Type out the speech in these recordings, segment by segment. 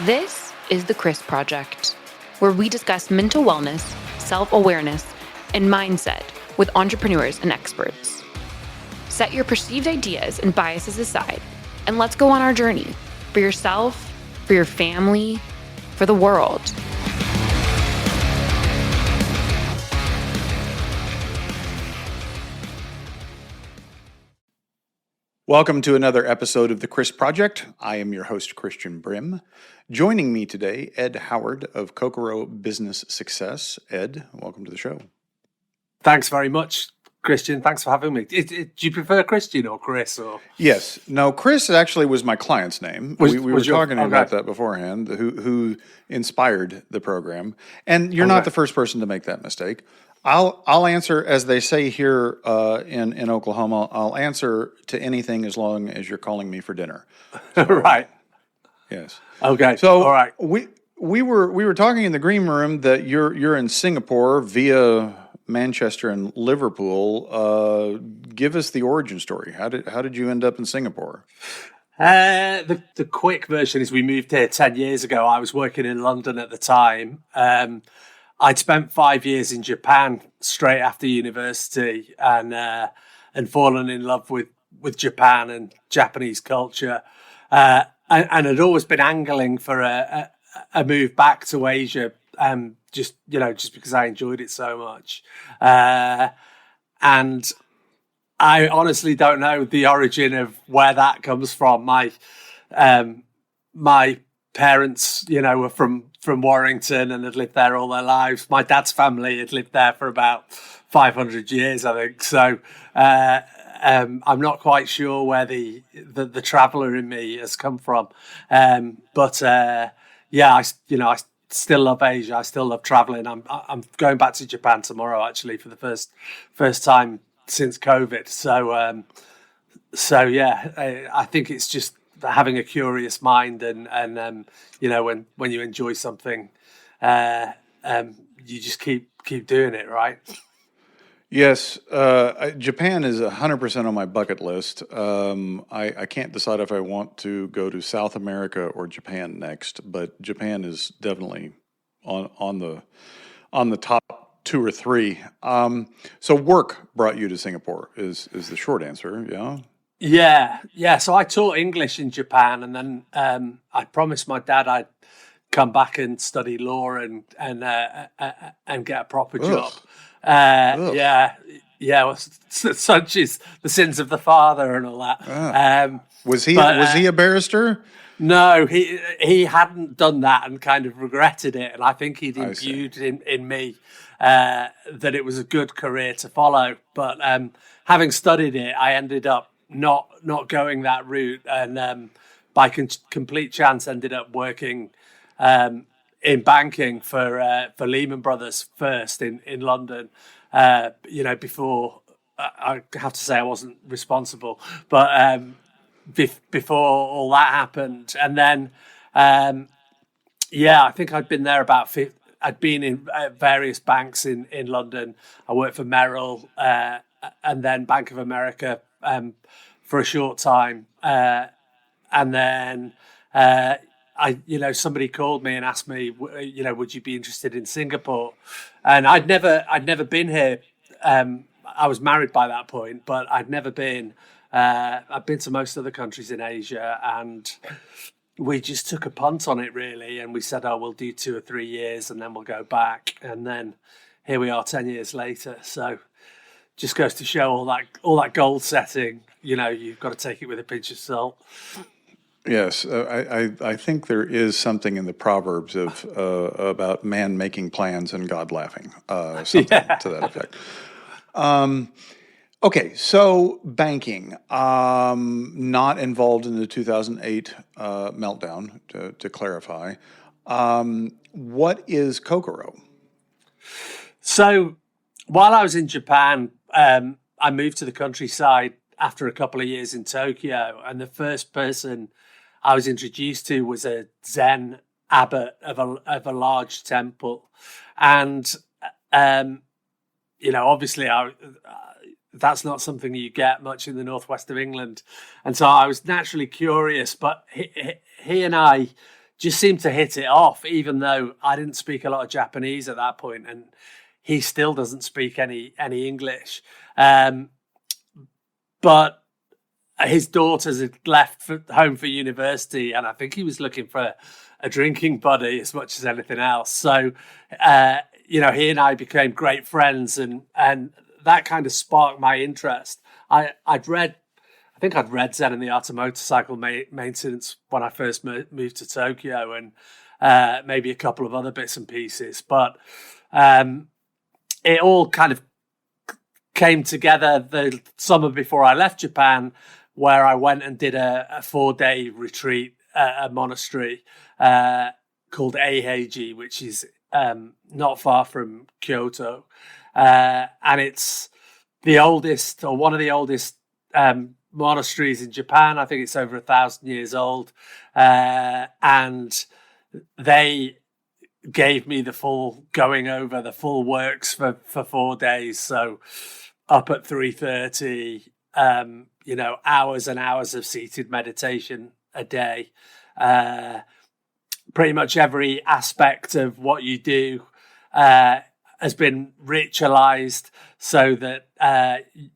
This is the Chris Project, where we discuss mental wellness, self-awareness, and mindset with entrepreneurs and experts. Set your perceived ideas and biases aside, and let's go on our journey for yourself, for your family, for the world. Welcome to another episode of The Chris Project. I am your host, Christian Brim. Joining me today, Ed Howard of Kokoro Business Success. Ed, welcome to the show. Thanks very much, Christian. Thanks for having me. Do you prefer Christian or Chris? Or Yes. No, Chris actually was my client's name. We were talking about that beforehand, who inspired the program. And you're not the first person to make that mistake. I'll answer, as they say here in Oklahoma, I'll answer to anything as long as you're calling me for dinner. So, right. Yes. Okay. So all right. we were talking in the green room that you're in Singapore via Manchester and Liverpool. Give us the origin story. How did you end up in Singapore? The quick version is we moved here 10 years ago. I was working in London at the time. I'd spent 5 years in Japan straight after university and fallen in love with Japan and Japanese culture. And had always been angling for a move back to Asia, just because I enjoyed it so much. And I honestly don't know the origin of where that comes from. My parents, were from Warrington and had lived there all their lives. My dad's family had lived there for about 500 years, I think. So I'm not quite sure where the traveller in me has come from. But I still love Asia. I still love traveling. I'm going back to Japan tomorrow, actually, for the first time since COVID. I think it's just having a curious mind and when you enjoy something, you just keep doing it, right? Yes, Japan is 100% on my bucket list. I can't decide if I want to go to South America or Japan next, but Japan is definitely on the top 2 or 3. So work brought you to Singapore is the short answer, yeah? Yeah. So I taught English in Japan, and then I promised my dad I'd come back and study law and get a proper job. Well, such is the sins of the father and all that. Was he a barrister? No, he hadn't done that and kind of regretted it, and I think he'd imbued in me that it was a good career to follow. But having studied it, I ended up not going that route, and by complete chance ended up working in banking for Lehman Brothers first in London. Before I have to say I wasn't responsible, but before all that happened, and then I think I'd been there I'd been in various banks in London. I worked for Merrill and then Bank of America for a short time, and then somebody called me and asked me, would you be interested in Singapore? And I'd never been here. I was married by that point, but I'd never been. I've been to most other countries in Asia, and we just took a punt on it, really. And we said, we'll do 2 or 3 years and then we'll go back. And then here we are 10 years later. So just goes to show all that goal setting, you've got to take it with a pinch of salt. Yes, I think there is something in the Proverbs of about man making plans and God laughing, something to that effect. Okay, so banking, not involved in the 2008 meltdown, to clarify. What is Kokoro? So while I was in Japan, I moved to the countryside after a couple of years in Tokyo, and the first person I was introduced to was a Zen abbot of a large temple, and obviously that's not something you get much in the northwest of England, and so I was naturally curious. But he and I just seemed to hit it off, even though I didn't speak a lot of Japanese at that point, and he still doesn't speak any English. But his daughters had left home for university, and I think he was looking for a drinking buddy as much as anything else. So, he and I became great friends, and that kind of sparked my interest. I think I'd read Zen and the Art of Motorcycle Maintenance when I first moved to Tokyo, and maybe a couple of other bits and pieces. But it all kind of came together the summer before I left Japan, where I went and did a 4-day retreat at a monastery called Eiheiji, which is not far from Kyoto. And it's the oldest, or one of the oldest monasteries in Japan. I think it's over 1,000 years old. And they gave me the full works for 4 days. So up at 3:30, hours and hours of seated meditation a day. Pretty much every aspect of what you do has been ritualized so that,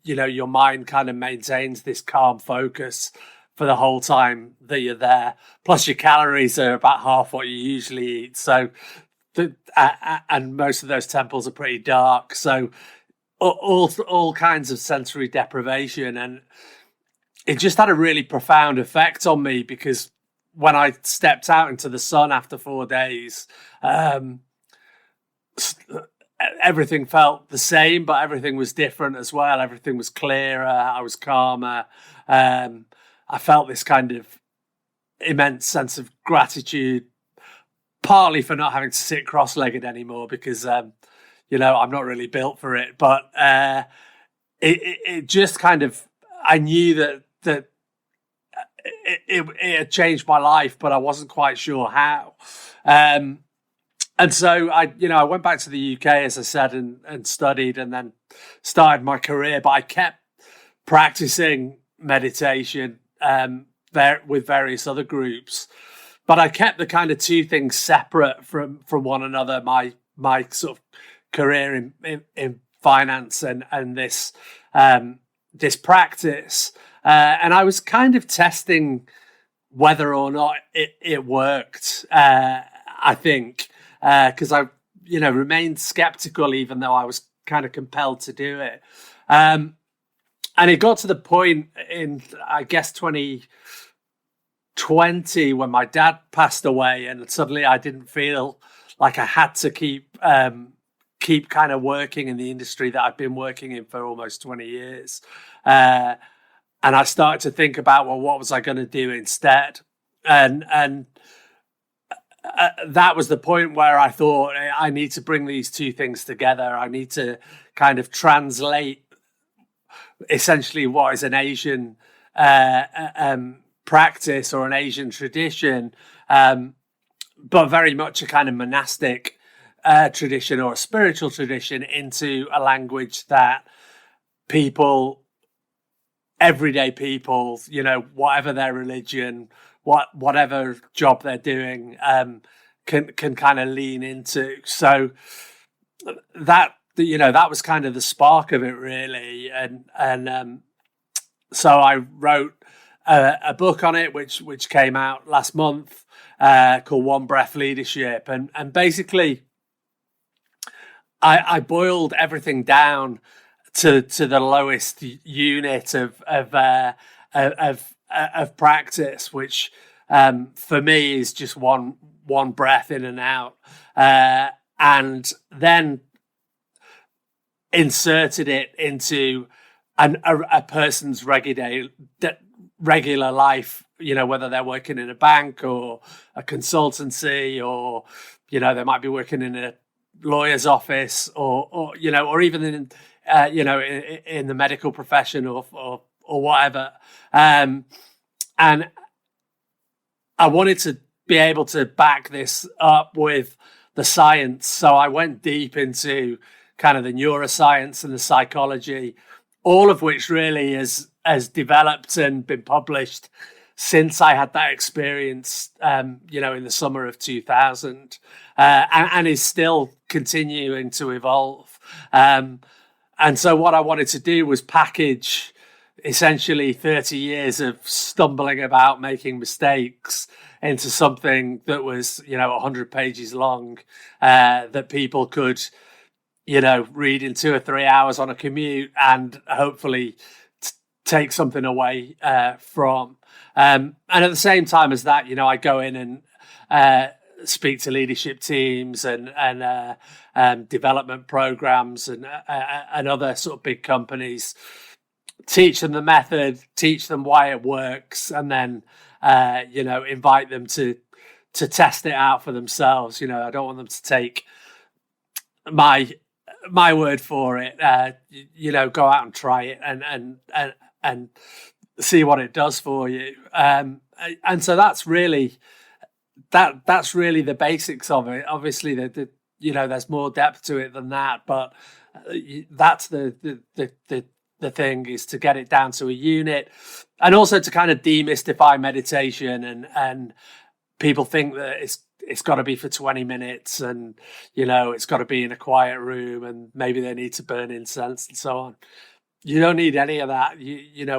your mind kind of maintains this calm focus for the whole time that you're there. Plus your calories are about half what you usually eat. So, and most of those temples are pretty dark. So all kinds of sensory deprivation. And it just had a really profound effect on me, because when I stepped out into the sun after 4 days, everything felt the same, but everything was different as well. Everything was clearer. I was calmer. I felt this kind of immense sense of gratitude, partly for not having to sit cross-legged anymore, because, I'm not really built for it. But it just kind of, I knew that it had changed my life, but I wasn't quite sure how. And so I went back to the UK, as I said, and studied, and then started my career. But I kept practicing meditation with various other groups. But I kept the kind of two things separate from one another. My sort of career in finance and this practice. And I was kind of testing whether or not it worked, I think, because I, remained skeptical, even though I was kind of compelled to do it. And it got to the point in, I guess, 2020, when my dad passed away, and suddenly I didn't feel like I had to keep kind of working in the industry that I've been working in for almost 20 years. And I started to think about, well, what was I going to do instead? And that was the point where I thought, I need to bring these two things together. I need to kind of translate essentially what is an Asian practice or an Asian tradition, but very much a kind of monastic tradition or a spiritual tradition, into a language that everyday people, whatever their religion, whatever job they're doing, can kind of lean into. So that was kind of the spark of it, really. And so I wrote a book on it, which came out last month, called One Breath Leadership. And basically I boiled everything down to the lowest unit of practice, which for me is just one breath in and out, and then inserted it into a person's regular life. Whether they're working in a bank or a consultancy, or they might be working in a lawyer's office, or even in in the medical profession or whatever. And I wanted to be able to back this up with the science. So I went deep into kind of the neuroscience and the psychology, all of which really has developed and been published since I had that experience, in the summer of 2000, and is still continuing to evolve. And so what I wanted to do was package essentially 30 years of stumbling about, making mistakes, into something that was, 100 pages long, that people could, read in 2 or 3 hours on a commute and hopefully take something away from. And at the same time as that, I go in and speak to leadership teams and development programs and other sort of big companies, teach them the method, teach them why it works, and then invite them to test it out for themselves. I don't want them to take my word for it. Go out and try it and see what it does for you. And so that's really the basics of it. Obviously, there's more depth to it than that, but that's the thing, is to get it down to a unit, and also to kind of demystify meditation. And people think that it's got to be for 20 minutes, and it's got to be in a quiet room, and maybe they need to burn incense and so on. You don't need any of that.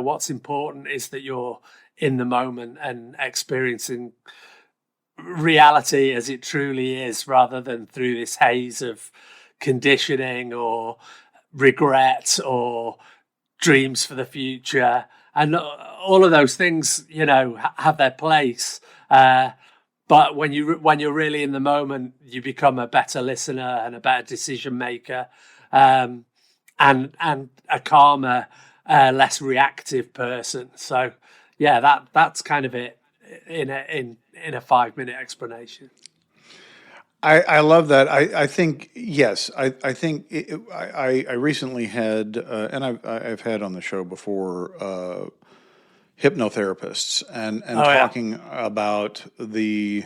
What's important is that you're in the moment and experiencing reality as it truly is, rather than through this haze of conditioning or regret or dreams for the future. And all of those things, have their place. But when you're really in the moment, you become a better listener and a better decision maker, and a calmer, less reactive person. So yeah, that's kind of it in a 5-minute explanation. I love that. I think, yes, I think I recently had, and I've had on the show before, hypnotherapists and talking about the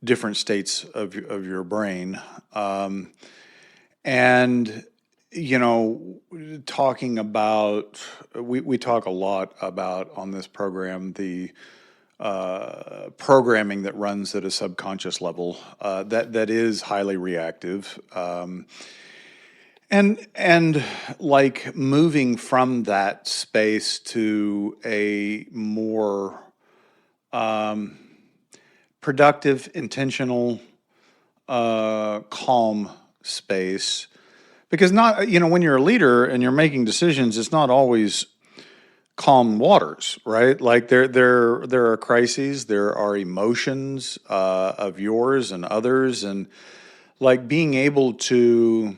different states of your brain, and talking about, we talk a lot about on this program the programming that runs at a subconscious level, that is highly reactive, and like moving from that space to a more productive, intentional, calm space. Because when you're a leader and you're making decisions, it's not always calm waters, right? Like there are crises, there are emotions of yours and others, and like being able to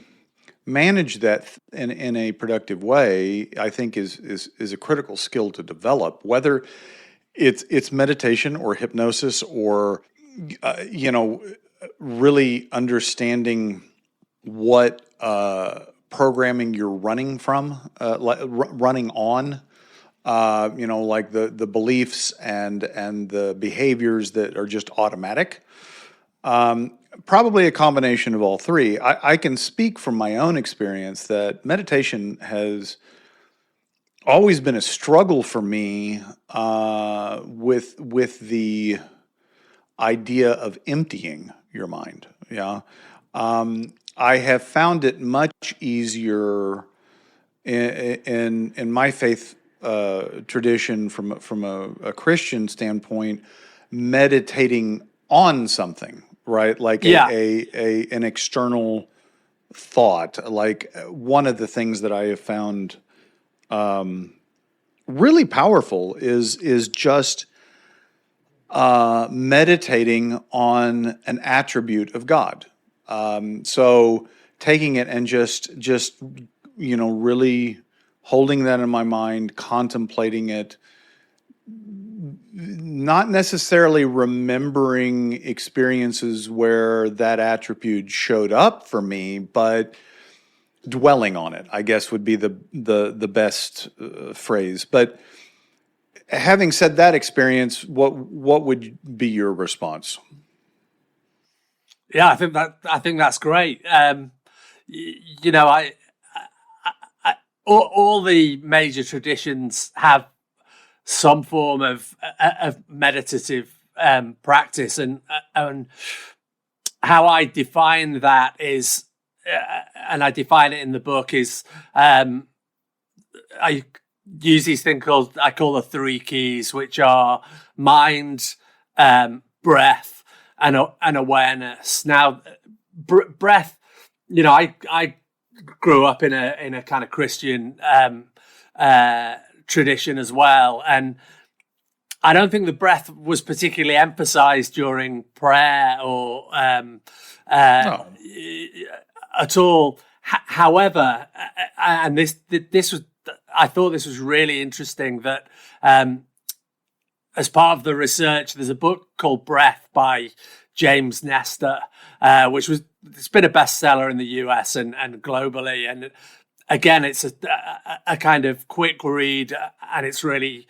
manage that in a productive way, I think is a critical skill to develop. Whether it's meditation or hypnosis or really understanding what programming you're running from, running on. Like the beliefs and the behaviors that are just automatic. Probably a combination of all three. I can speak from my own experience that meditation has always been a struggle for me, with the idea of emptying your mind. Yeah, I have found it much easier in my faith tradition, from a Christian standpoint, meditating on something, right? Like an external thought. Like one of the things that I have found really powerful is just meditating on an attribute of God. So taking it and just really holding that in my mind, contemplating it, not necessarily remembering experiences where that attribute showed up for me, but dwelling on it, I guess, would be the best phrase. But having said that experience, what would be your response? Yeah, I think that's great. All the major traditions have some form of meditative practice, and how I define that is, and I define it in the book, is I use these things I call the three keys, which are mind, breath, and awareness. Now, breath, I grew up in a kind of Christian tradition as well, and I don't think the breath was particularly emphasized during prayer or No. at all. However, and this was, I thought this was really interesting, that as part of the research, there's a book called Breath by James Nestor, it's been a bestseller in the US and globally. And again, it's a kind of quick read, and it's really,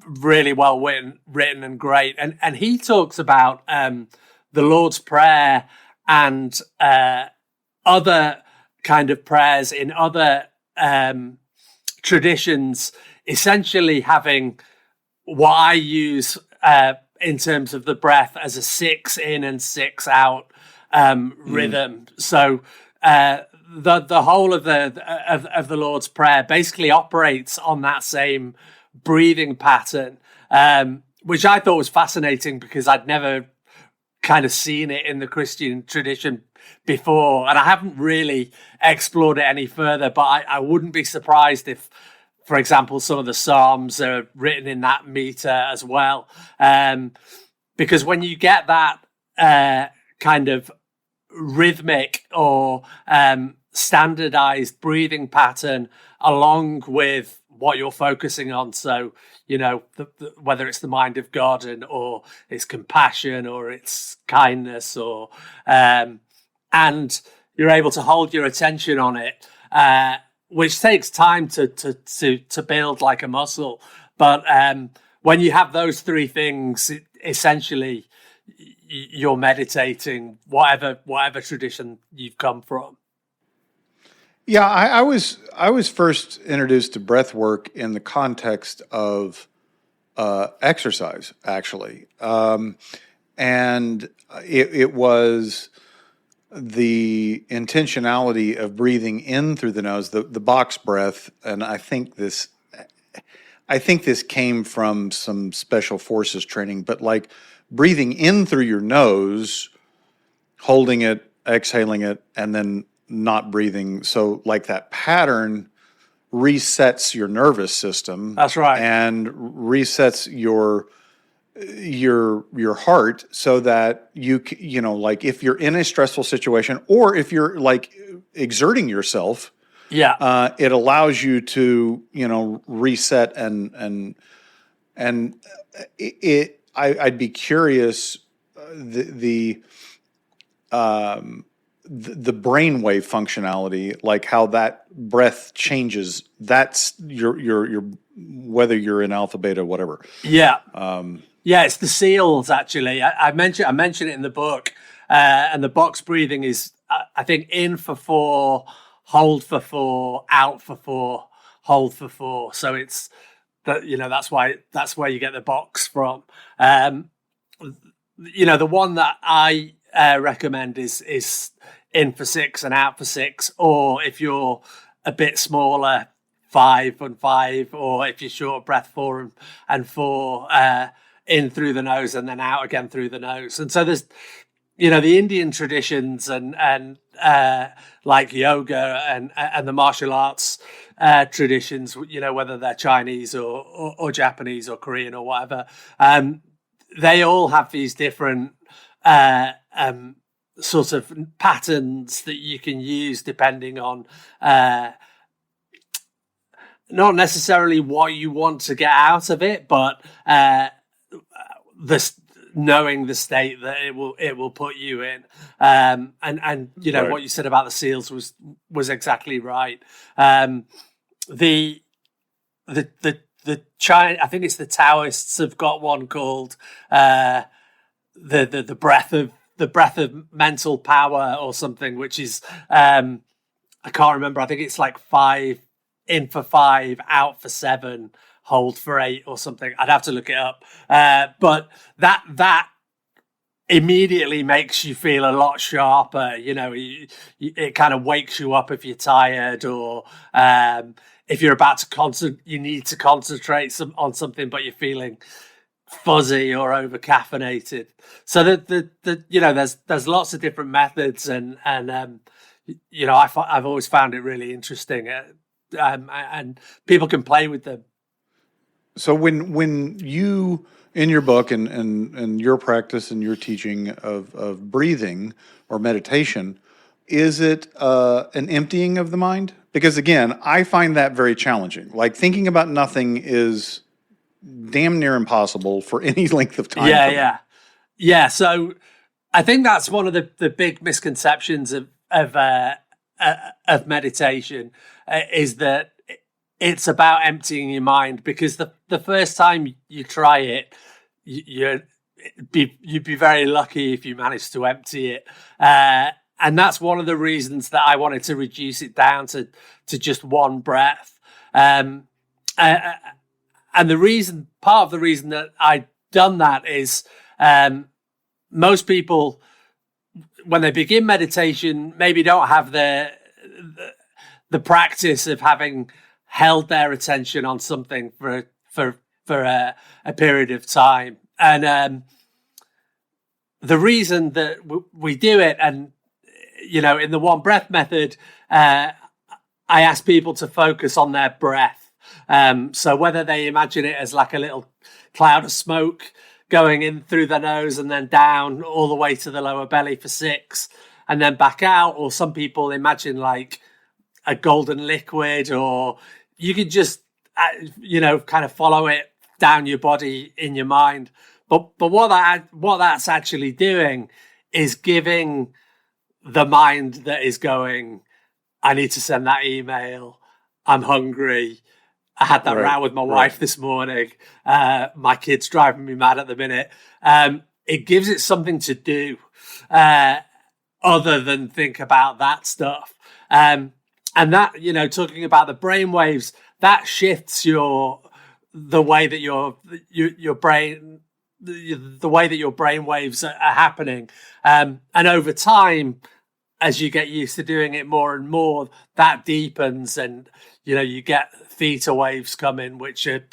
really well written and great. And he talks about the Lord's Prayer and other kind of prayers in other traditions, essentially having what I use in terms of the breath as a 6 in and 6 out rhythm. So the whole of the Lord's Prayer basically operates on that same breathing pattern, which I thought was fascinating because I'd never kind of seen it in the Christian tradition before, and I haven't really explored it any further, but I wouldn't be surprised if, for example, some of the Psalms are written in that meter as well, because when you get that kind of rhythmic or standardized breathing pattern along with what you're focusing on, so whether it's the mind of God or it's compassion or it's kindness, or and you're able to hold your attention on it, which takes time to build like a muscle. But when you have those three things, essentially you're meditating, whatever tradition you've come from. Yeah, I was first introduced to breath work in the context of exercise, actually, and it was the intentionality of breathing in through the nose, the box breath, and I think this came from some special forces training, but like breathing in through your nose, holding it, exhaling it, and then not breathing. So like that pattern resets your nervous system. That's right. And resets your heart, so that like if you're in a stressful situation or if you're like exerting yourself, it allows you to reset and I'd be curious the brainwave functionality, like how that breath changes. That's your whether you're in alpha, beta, whatever. Yeah, it's the SEALs, actually. I mentioned it in the book, and the box breathing is, I think, in for 4, hold for 4, out for 4, hold for 4. So it's that, that's where you get the box from. The one that I recommend is in for 6 and out for 6, or if you're a bit smaller, 5 and 5, or if you're short of breath, 4 and 4. In through the nose and then out again through the nose. And so there's, the Indian traditions and like yoga and the martial arts traditions, whether they're Chinese or Japanese or Korean or whatever, they all have these different sort of patterns that you can use depending on not necessarily what you want to get out of it, but knowing the state that it will put you in, and right. What you said about the SEALs was exactly right. The China, I think it's the Taoists, have got one called the breath of mental power or something, which is I can't remember. I think it's like 5 in for 5, out for 7, hold for 8 or something. I'd have to look it up. But that immediately makes you feel a lot sharper. It kind of wakes you up if you're tired, or if you're about to you need to concentrate on something, but you're feeling fuzzy or over caffeinated. So there's lots of different methods, and I've always found it really interesting, and people can play with them. So when you, in your book and your practice and your teaching of breathing or meditation, is it an emptying of the mind? Because again, I find that very challenging. Like, thinking about nothing is damn near impossible for any length of time. Yeah. So I think that's one of the big misconceptions of meditation, is that it's about emptying your mind, because the first time you try it, you'd be very lucky if you managed to empty it. And that's one of the reasons that I wanted to reduce it down to just one breath. And part of the reason that I'd done that is, most people, when they begin meditation, maybe don't have the practice of having held their attention on something for a period of time. And the reason that we do it, and in the one breath method, I ask people to focus on their breath. So whether they imagine it as like a little cloud of smoke going in through the nose and then down all the way to the lower belly for 6, and then back out, or some people imagine like a golden liquid, or you could just kind of follow it down your body in your mind. But what that's actually doing is giving the mind that is going, I need to send that email, I'm hungry, I had that row with my wife this morning, my kid's driving me mad at the minute. It gives it something to do other than think about that stuff. And that, talking about the brain waves, that shifts the way that your brain, the way that your brain waves are happening. And over time, as you get used to doing it more and more, that deepens, and you get theta waves coming, which are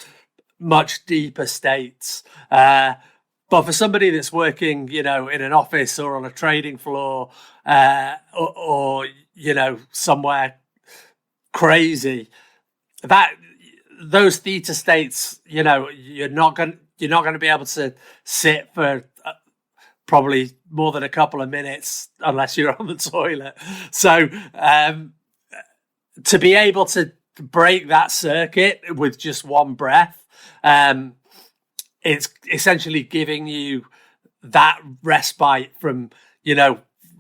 much deeper states. But for somebody that's working, in an office or on a trading floor, or somewhere crazy, that those theta states, you're not going to be able to sit for probably more than a couple of minutes unless you're on the toilet. So to be able to break that circuit with just one breath, it's essentially giving you that respite from,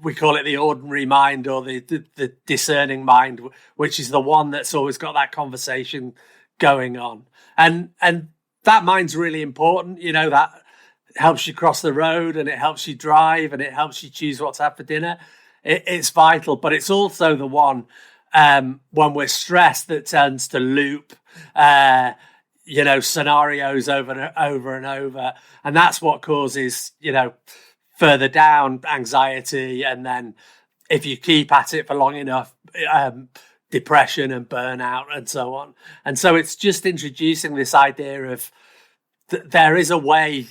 we call it the ordinary mind, or the discerning mind, which is the one that's always got that conversation going on. And that mind's really important, that helps you cross the road, and it helps you drive, and it helps you choose what to have for dinner. It's vital, but it's also the one, when we're stressed, that tends to loop, scenarios over and over. And that's what causes, further down anxiety. And then if you keep at it for long enough, depression and burnout and so on. And so it's just introducing this idea of there is a way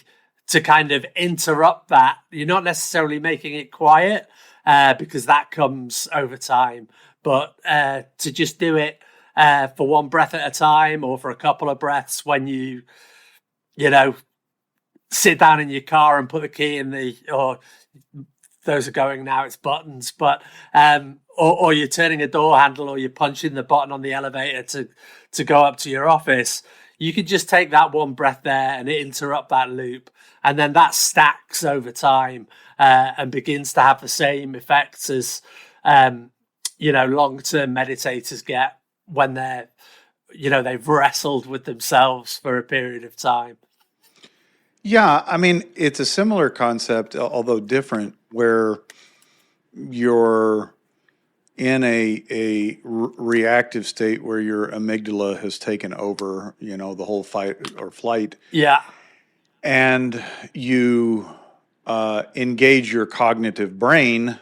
to kind of interrupt that. You're not necessarily making it quiet, because that comes over time, but to just do it for one breath at a time, or for a couple of breaths when you sit down in your car and put the key in or those are going now, it's buttons, but or you're turning a door handle, or you're punching the button on the elevator to go up to your office. You could just take that one breath there and interrupt that loop. And then that stacks over time, and begins to have the same effects as, long-term meditators get when they're, they've wrestled with themselves for a period of time. Yeah, I mean, it's a similar concept, although different, where in a reactive state where your amygdala has taken over, the whole fight or flight. Yeah. And you engage your cognitive brain,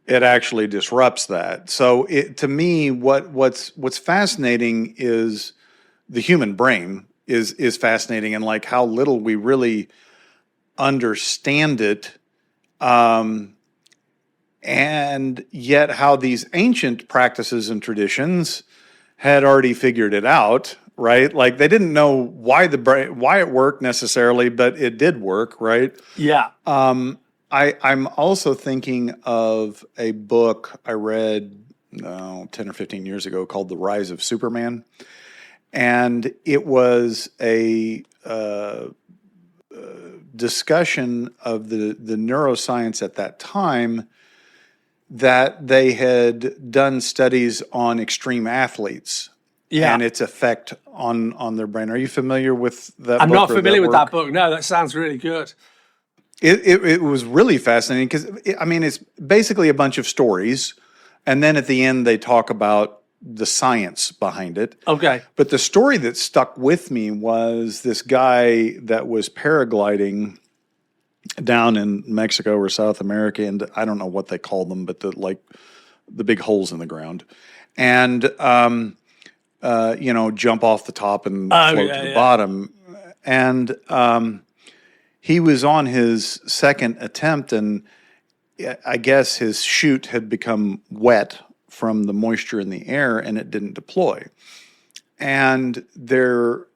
it actually disrupts that. So to me, what's fascinating is the human brain is fascinating, and like how little we really understand it. And yet how these ancient practices and traditions had already figured it out, right? Like they didn't know why it worked necessarily, but it did work, right? Yeah. I'm also thinking of a book I read 10 or 15 years ago called The Rise of Superman. And it was a discussion of the neuroscience at that time, that they had done studies on extreme athletes and its effect on their brain. Are you familiar with that book? I'm not familiar with that book. No, that sounds really good. It was really fascinating because, it's basically a bunch of stories. And then at the end, they talk about the science behind it. Okay. But the story that stuck with me was this guy that was paragliding down in Mexico or South America, and I don't know what they call them, but the big holes in the ground, and jump off the top and float to the bottom. And he was on his second attempt, and I guess his chute had become wet from the moisture in the air, and it didn't deploy. And there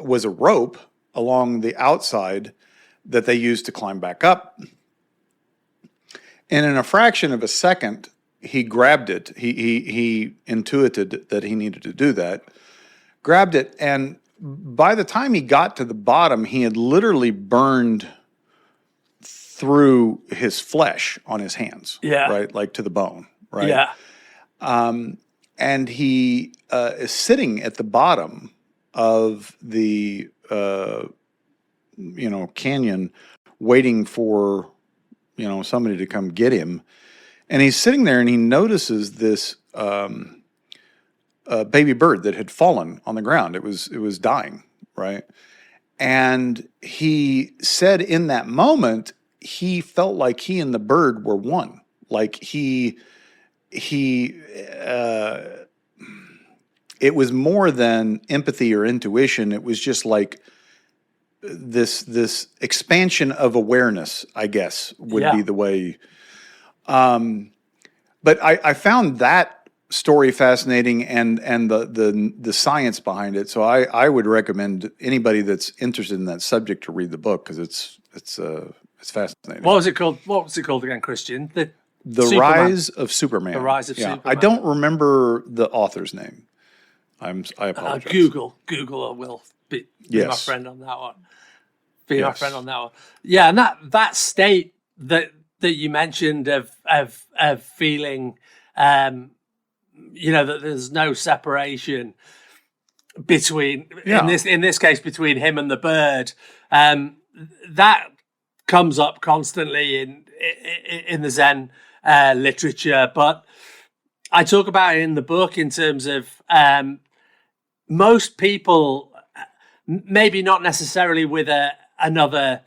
was a rope along the outside that they used to climb back up. And in a fraction of a second, he grabbed it. He intuited that he needed to do that, grabbed it, and by the time he got to the bottom, he had literally burned through his flesh on his hands, right? Like to the bone, right? Yeah. And he is sitting at the bottom of the canyon, waiting for somebody to come get him. And he's sitting there, and he notices this baby bird that had fallen on the ground. It was dying, right? And he said in that moment, he felt like he and the bird were one. Like it was more than empathy or intuition. It was just like this expansion of awareness, I guess, would be the way. But I found that story fascinating, and the science behind it. So I would recommend anybody that's interested in that subject to read the book, because it's fascinating. What was it called? What was it called again, Christian? The Rise of Superman. The Rise of Superman. I don't remember the author's name. I apologize. Google will be my friend on that one. My friend on that one. Yeah, and that state that you mentioned of feeling, that there's no separation between in this case between him and the bird. That comes up constantly in the Zen literature, but I talk about it in the book in terms of most people, maybe not necessarily with another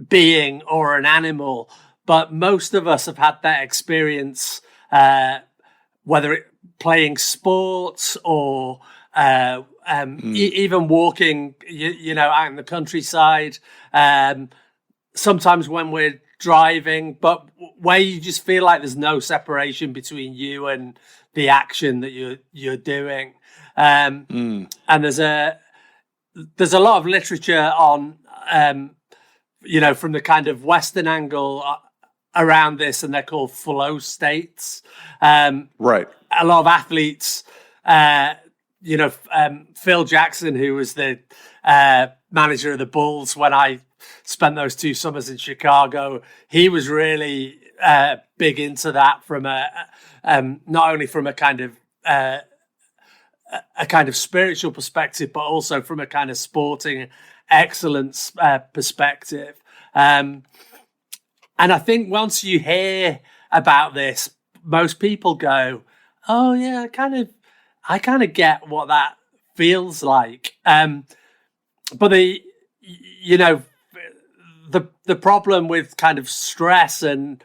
being or an animal, but most of us have had that experience, whether it playing sports or even walking, out in the countryside. Sometimes when we're driving, but where you just feel like there's no separation between you and the action that you're doing. And there's a lot of literature on, from the kind of Western angle around this, and they're called flow states. Right. A lot of athletes, Phil Jackson, who was the manager of the Bulls when I spent those 2 summers in Chicago, he was really big into that from not only from a kind of spiritual perspective, but also from a kind of sporting excellence perspective. And I think once you hear about this, most people go, oh yeah, I kind of get what that feels like. But the problem with kind of stress and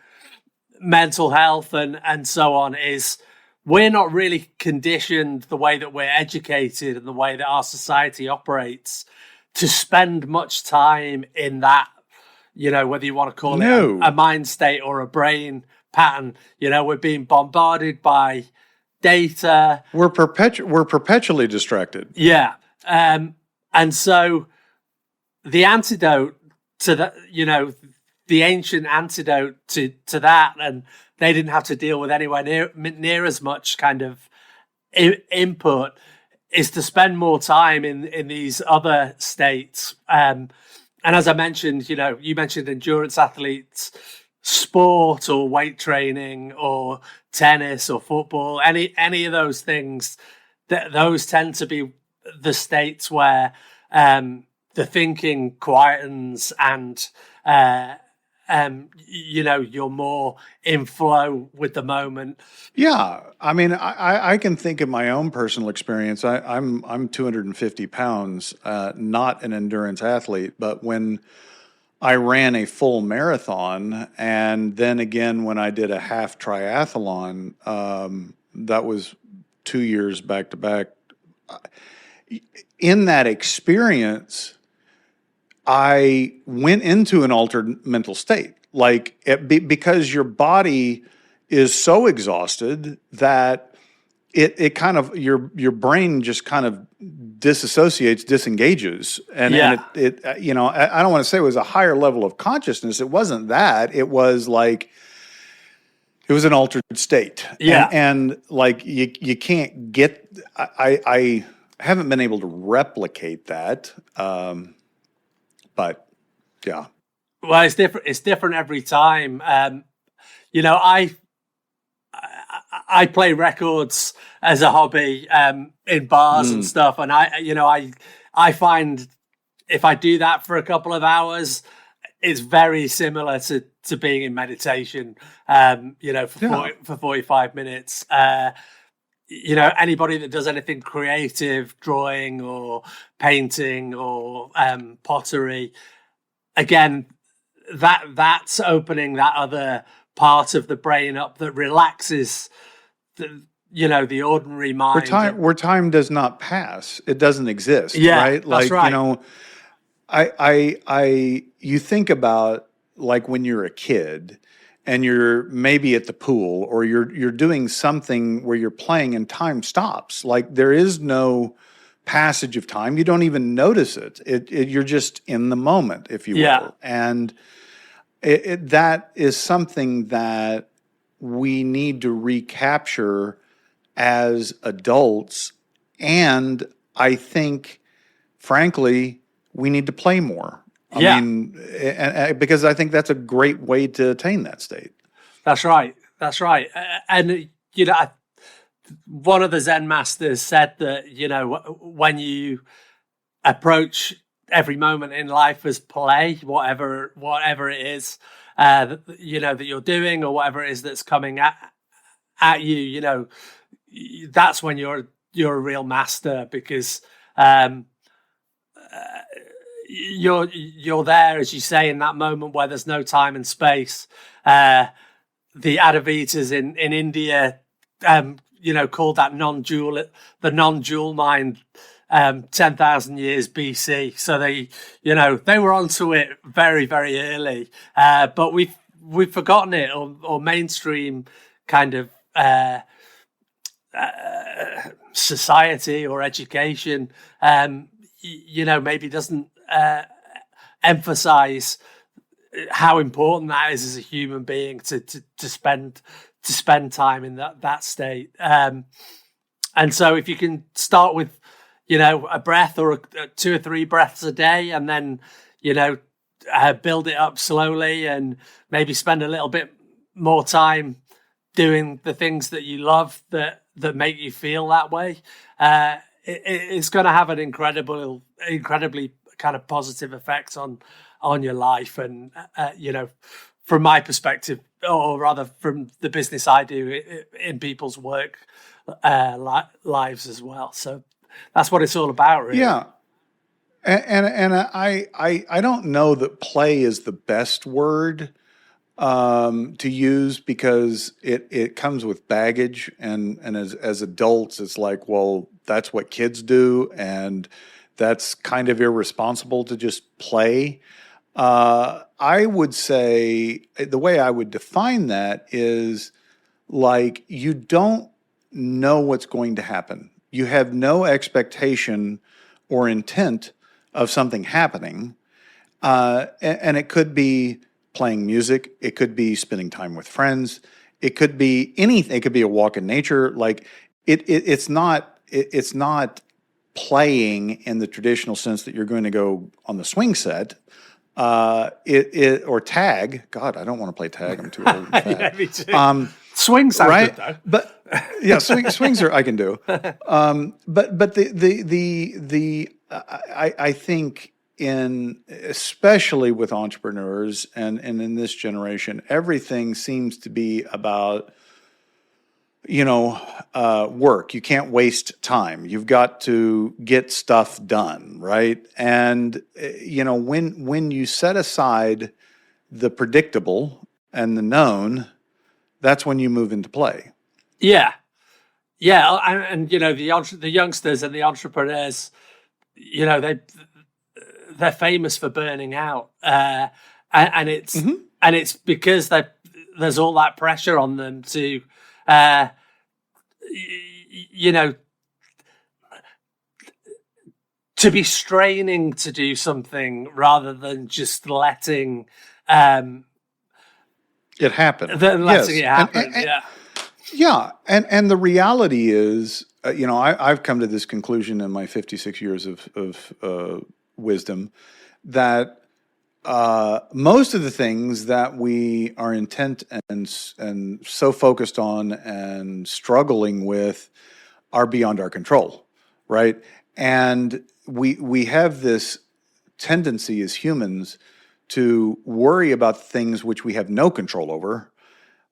mental health and so on is we're not really conditioned the way that we're educated and the way that our society operates to spend much time in that, whether you want to call it a mind state or a brain pattern. We're being bombarded by data. We're perpetually distracted. Yeah. And so the antidote to that, the ancient antidote to that, and they didn't have to deal with anywhere near as much kind of input, is to spend more time in these other states. And as I mentioned, you mentioned endurance athletes, sport or weight training or tennis or football, any of those things, those tend to be the states where the thinking quietens and you're more in flow with the moment. Yeah, I mean, I can think of my own personal experience. I'm 250 pounds, not an endurance athlete, but when I ran a full marathon, and then again when I did a half triathlon, that was 2 years back to back. In that experience, I went into an altered mental state, because your body is so exhausted that it kind of your brain just kind of disengages, and it I don't want to say it was a higher level of consciousness. It wasn't that. It was like it was an altered state. Yeah, and like you can't get. I haven't been able to replicate that. But yeah. Well, it's different. It's different every time. I play records as a hobby in bars and stuff, and I find if I do that for a couple of hours, it's very similar to being in meditation. For 45 minutes. Anybody that does anything creative, drawing or painting or pottery, again, that's opening that other part of the brain up that relaxes the ordinary mind. Where time does not pass. It doesn't exist. Yeah, right? That's right. You think about like when you're a kid and you're maybe at the pool or you're doing something where you're playing and time stops. Like there is no passage of time. You don't even notice it. You're just in the moment, if you will. And that is something that we need to recapture as adults. And I think, frankly, we need to play more. I mean, because I think that's a great way to attain that state. That's right. And, one of the Zen masters said that, when you approach every moment in life as play, whatever it is, that you're doing or whatever it is that's coming at you, that's when you're a real master, because you're there, as you say, in that moment where there's no time and space. The Adavitas in India, called that the non-dual mind, 10,000 years BC. So they were onto it very, very early. But we've forgotten it, or mainstream kind of society or education, maybe doesn't emphasize how important that is as a human being to spend time in that state. And so if you can start with, a breath or 2 or 3 breaths a day, and then, build it up slowly and maybe spend a little bit more time doing the things that you love that make you feel that way, it's going to have an incredibly kind of positive effect on your life. And, from my perspective, or rather from the business I do in people's work lives as well. So that's what it's all about, really. Yeah. And I don't know that play is the best word to use, because it comes with baggage, and as adults, it's like, well, that's what kids do, and that's kind of irresponsible to just play. I would say the way I would define that is like, you don't know what's going to happen. You have no expectation or intent of something happening. And it could be playing music. It could be spending time with friends. It could be anything. It could be a walk in nature. Like it's not playing in the traditional sense that you're going to go on the swing set. Or tag. God, I don't want to play tag. I'm too old. And fat. Yeah, me too. Swings sound right? good, though. But yeah, swings are I can do. But I think especially with entrepreneurs and in this generation, everything seems to be about work. You can't waste time. You've got to get stuff done, right? And when you set aside the predictable and the known, that's when you move into play. Yeah, and the youngsters and the entrepreneurs, they're famous for burning out, and it's because there's all that pressure on them to, to be straining to do something rather than just letting it happen. Letting it happen. Yeah, and the reality is, I've come to this conclusion in my 56 years of wisdom that most of the things that we are intent and so focused on and struggling with are beyond our control, right? And we have this tendency as humans to worry about things which we have no control over,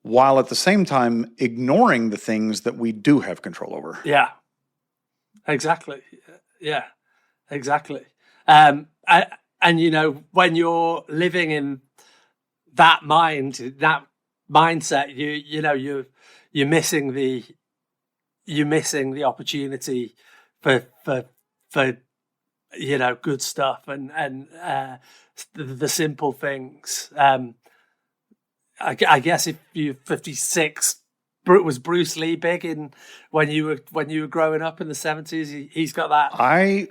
while at the same time ignoring the things that we do have control over. Yeah, exactly. Yeah, exactly. And when you're living in that mindset, you're missing the opportunity for good stuff and the simple things. I guess if you're 56, was Bruce Lee big when you were growing up in the 70s? He's got that.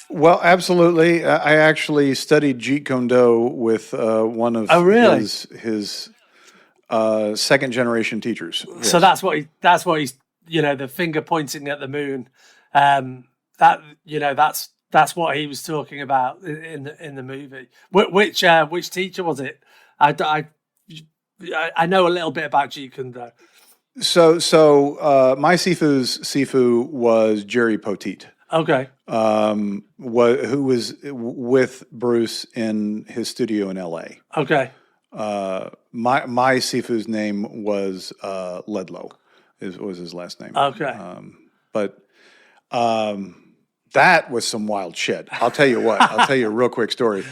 Well, absolutely. I actually studied Jeet Kune Do with one of his second generation teachers. Yes. So that's what he's the finger pointing at the moon. That's what he was talking about in the movie. Which teacher was it? I know a little bit about Jeet Kune Do. So my Sifu was Jerry Poteet. Okay. Who was with Bruce in his studio in L.A. Okay. My Sifu's name was Ledlow. Was his last name. Okay. But that was some wild shit. I'll tell you what. I'll tell you a real quick story.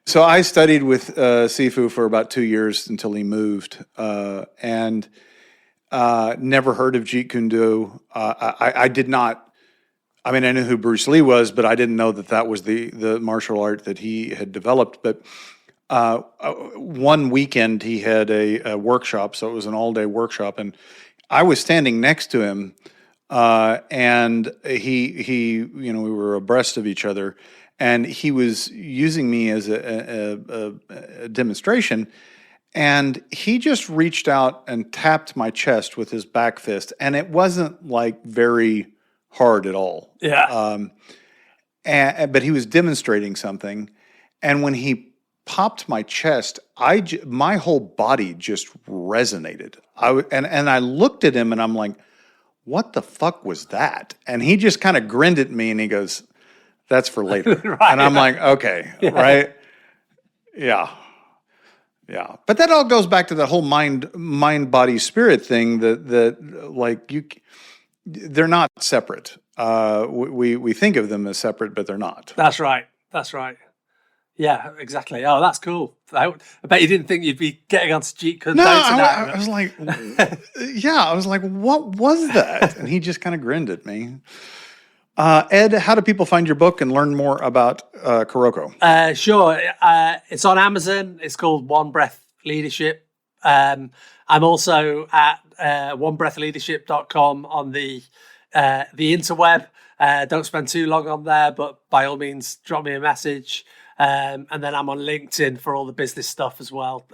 So I studied with Sifu for about 2 years until he moved, and never heard of Jeet Kune Do. I did not. I mean, I knew who Bruce Lee was, but I didn't know that was the martial art that he had developed. But one weekend he had a workshop, so it was an all-day workshop, and I was standing next to him, and he we were abreast of each other, and he was using me as a demonstration, and he just reached out and tapped my chest with his back fist, and it wasn't like very hard at all. Yeah. But he was demonstrating something, and when he popped my chest, my whole body just resonated. And I looked at him and I'm like, what the fuck was that? And he just kind of grinned at me and he goes, that's for later. Right, and I'm like, okay, yeah. Right? Yeah. Yeah, but that all goes back to the whole mind, body, spirit thing. That like they're not separate. We think of them as separate, but they're not. That's right. That's right. Yeah, exactly. Oh, that's cool. I bet you didn't think you'd be getting onto cheat code. No, I was like, yeah, I was like, what was that? And he just kind of grinned at me. Ed, how do people find your book and learn more about Kuroko? Sure. It's on Amazon. It's called One Breath Leadership. I'm also at onebreathleadership.com on the interweb. Don't spend too long on there, but by all means, drop me a message. And then I'm on LinkedIn for all the business stuff as well.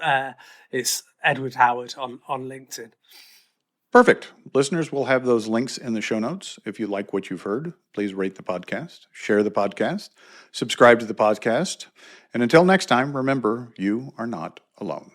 It's Edward Howard on LinkedIn. Perfect. Listeners, we'll have those links in the show notes. If you like what you've heard, please rate the podcast, share the podcast, subscribe to the podcast. And until next time, remember, you are not alone.